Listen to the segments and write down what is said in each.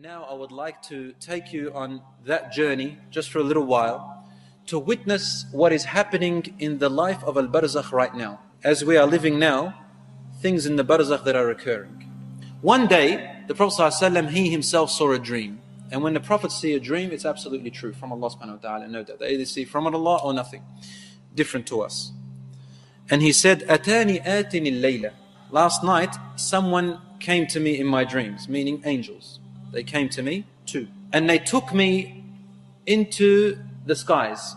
Now I would like to take you on that journey just for a little while to witness what is happening in the life of Al-Barzakh right now. As we are living now, things in the Barzakh that are occurring. One day, the Prophet ﷺ, he himself saw a dream. And when the Prophet see a dream, it's absolutely true from Allah subhanahu wa ta'ala. No doubt. They either see from Allah or nothing. Different to us. And he said, Atani atini al-layla. Last night, someone came to me in my dreams, meaning angels. They came to me too. And they took me into the skies,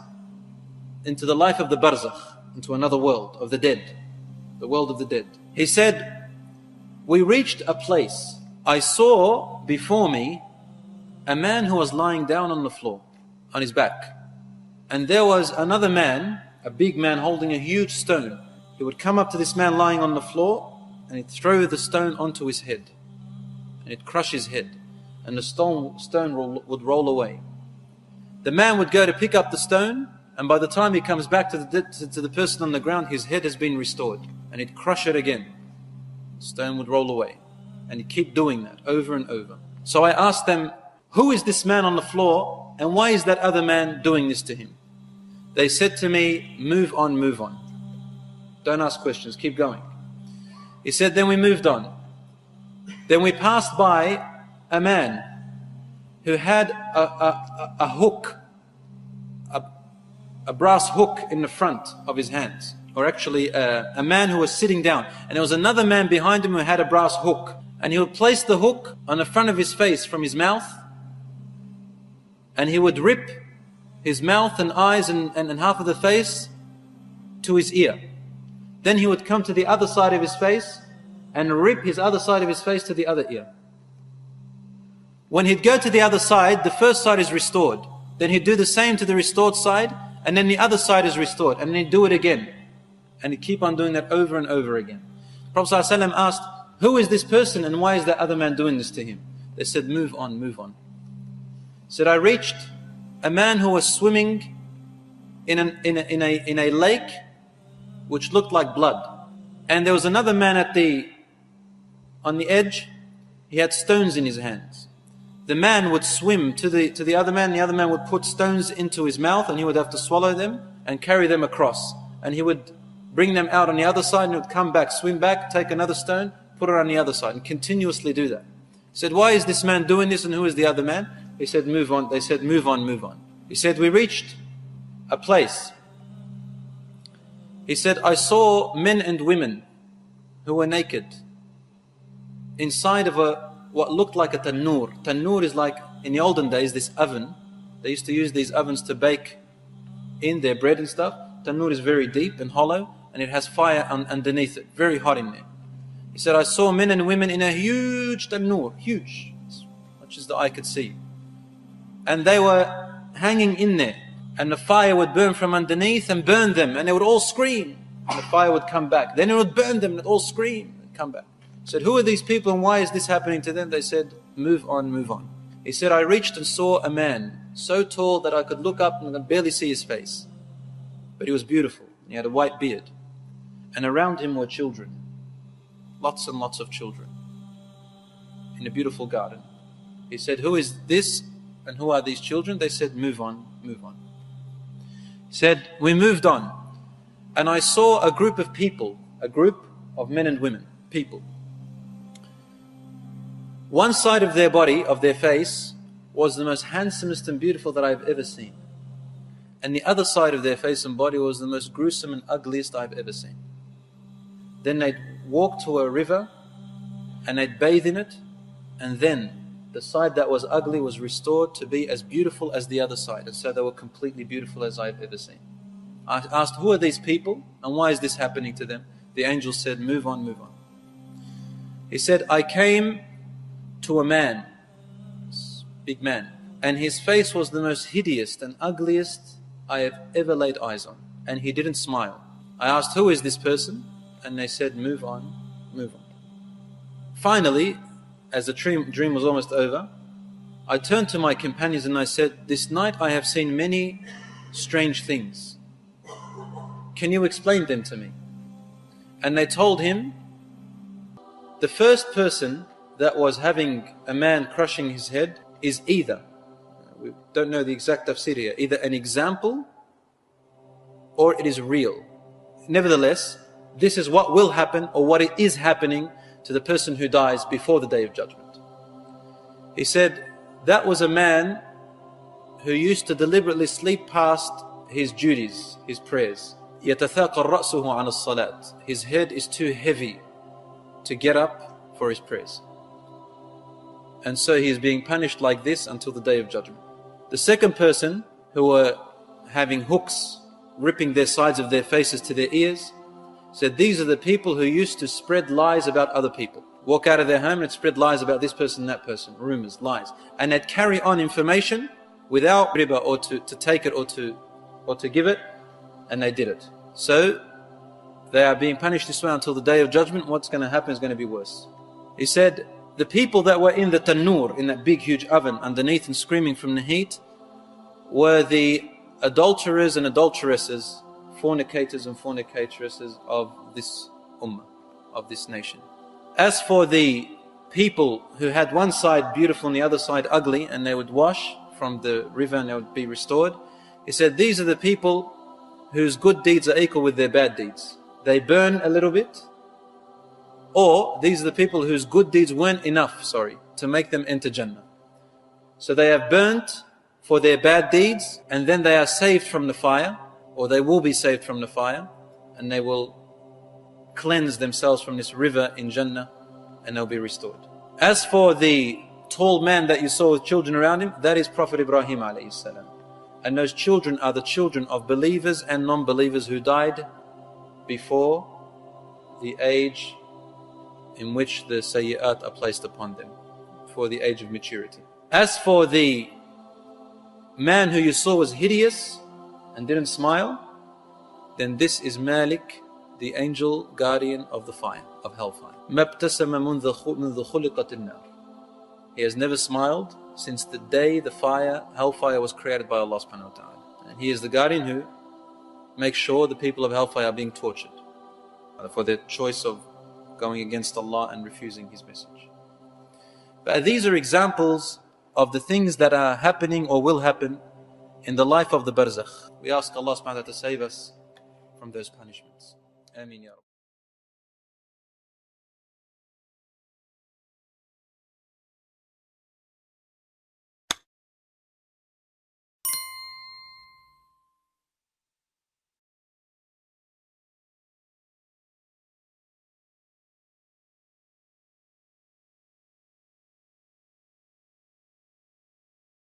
into the life of the Barzakh, into another world of the dead, the world of the dead. He said, we reached a place. I saw before me a man who was lying down on the floor, on his back. And there was another man, a big man holding a huge stone. He would come up to this man lying on the floor and he'd throw the stone onto his head. And he'd crush his head. And the stone would roll away. The man would go to pick up the stone, and by the time he comes back to the person on the ground, his head has been restored. And he'd crush it again. The stone would roll away. And he'd keep doing that over and over. So I asked them, who is this man on the floor, and why is that other man doing this to him? They said to me, move on, move on. Don't ask questions, keep going. He said, then we moved on. Then we passed by a man who had a hook, a brass hook in the front of his hands. Or actually a man who was sitting down. And there was another man behind him who had a brass hook. And he would place the hook on the front of his face from his mouth. And he would rip his mouth and eyes and half of the face to his ear. Then he would come to the other side of his face and rip his other side of his face to the other ear. When he'd go to the other side, the first side is restored. Then he'd do the same to the restored side, and then the other side is restored. And then he'd do it again. And he'd keep on doing that over and over again. Prophet ﷺ asked, who is this person and why is that other man doing this to him? They said, move on, move on. He said, I reached a man who was swimming in a lake which looked like blood. And there was another man on the edge. He had stones in his hands. The man would swim to the other man. The other man would put stones into his mouth and he would have to swallow them and carry them across. And he would bring them out on the other side and he would come back, swim back, take another stone, put it on the other side and continuously do that. He said, why is this man doing this and who is the other man? He said, move on. They said, move on, move on. He said, we reached a place. He said, I saw men and women who were naked inside of what looked like a tannoor. Tannoor is like, in the olden days, this oven. They used to use these ovens to bake in their bread and stuff. Tannoor is very deep and hollow, and it has fire underneath it. Very hot in there. He said, I saw men and women in a huge tannoor. Huge. As much as the eye could see. And they were hanging in there. And the fire would burn from underneath and burn them. And they would all scream. And the fire would come back. Then it would burn them and they'd all scream and come back. He said, who are these people and why is this happening to them? They said, move on, move on. He said, I reached and saw a man so tall that I could look up and I could barely see his face. But he was beautiful. He had a white beard. And around him were children. Lots and lots of children. In a beautiful garden. He said, who is this and who are these children? They said, move on, move on. He said, we moved on. And I saw a group of people, a group of men and women, people. One side of their body, of their face, was the most handsomest and beautiful that I've ever seen. And the other side of their face and body was the most gruesome and ugliest I've ever seen. Then they'd walk to a river and they'd bathe in it. And then the side that was ugly was restored to be as beautiful as the other side. And so they were completely beautiful as I've ever seen. I asked, who are these people and why is this happening to them? The angel said, move on, move on. He said, I came to a man, big man, and his face was the most hideous and ugliest I have ever laid eyes on. And he didn't smile. I asked, who is this person? And they said, move on, move on. Finally, as the dream was almost over, I turned to my companions and I said, this night I have seen many strange things. Can you explain them to me? And they told him, the first person that was having a man crushing his head is either, we don't know the exact tafsir here, either an example or it is real. Nevertheless, this is what will happen or what it is happening to the person who dies before the Day of Judgment. He said that was a man who used to deliberately sleep past his duties, his prayers. يَتَثَاقَ رَأْسُهُ عَنَ الصَّلَاةِ. His head is too heavy to get up for his prayers. And so he is being punished like this until the Day of Judgment. The second person who were having hooks ripping their sides of their faces to their ears said these are the people who used to spread lies about other people. Walk out of their home and spread lies about this person, that person, rumors, lies. And they'd carry on information without riba or to take it or to give it, and they did it. So they are being punished this way until the Day of Judgment. What's going to happen is going to be worse. He said the people that were in the tanur, in that big huge oven underneath and screaming from the heat, were the adulterers and adulteresses, fornicators and fornicatresses of this ummah, of this nation. As for the people who had one side beautiful and the other side ugly, and they would wash from the river and they would be restored, he said these are the people whose good deeds are equal with their bad deeds. They burn a little bit, or these are the people whose good deeds weren't enough, to make them enter Jannah. So they have burnt for their bad deeds, and then they are saved from the fire, or they will be saved from the fire, and they will cleanse themselves from this river in Jannah, and they'll be restored. As for the tall man that you saw with children around him, that is Prophet Ibrahim alayhi salam. And those children are the children of believers and non-believers who died before the age in which the sayyat are placed upon them, for the age of maturity. As for the man who you saw was hideous and didn't smile, then this is Malik, the angel guardian of the fire, of hellfire. مَبْتَسَمَ مُنْذُ خُلِقَتِ النَّارِ. He has never smiled since the day the hellfire was created by Allah subhanahu wa ta'ala. And he is the guardian who makes sure the people of hellfire are being tortured for their choice of going against Allah and refusing His message. But these are examples of the things that are happening or will happen in the life of the barzakh. We ask Allah subhanahu wa ta'ala to save us from those punishments. Ameen ya Rabb.